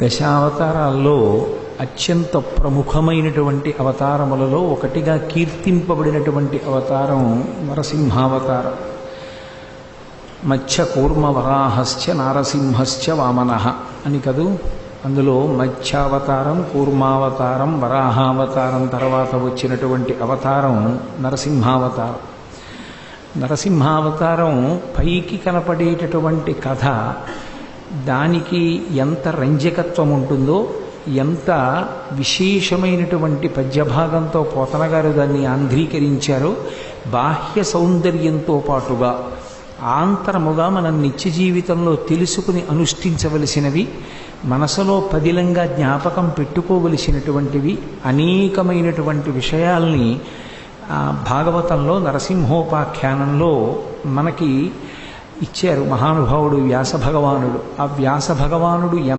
దశావతారాల్లో అత్యంత ప్రముఖమైనటువంటి అవతారములలో ఒకటిగా కీర్తింపబడినటువంటి అవతారం నరసింహావతారం. మత్స్య కూర్మ వరాహశ్చ నారసింహశ్చ వామనః అని కదూ. అందులో మత్స్యావతారం, కూర్మావతారం, వరాహావతారం తర్వాత వచ్చినటువంటి అవతారం నరసింహావతారం. నరసింహావతారం పైకి కనపడేటటువంటి కథ, దానికి ఎంత రంజకత్వం ఉంటుందో, ఎంత విశేషమైనటువంటి పద్యభాగంతో పోతనగారు దాన్ని ఆంధ్రీకరించారో, బాహ్య సౌందర్యంతో పాటుగా ఆంతరముగా మనం నిత్య జీవితంలో తెలుసుకుని అనుష్ఠించవలసినవి, మనసులో పదిలంగా జ్ఞాపకం పెట్టుకోవలసినటువంటివి అనేకమైనటువంటి విషయాల్ని భాగవతంలో నరసింహోపాఖ్యానంలో మనకి ఇచ్చారు మహానుభావుడు వ్యాస భగవానుడు. ఆ వ్యాస భగవానుడు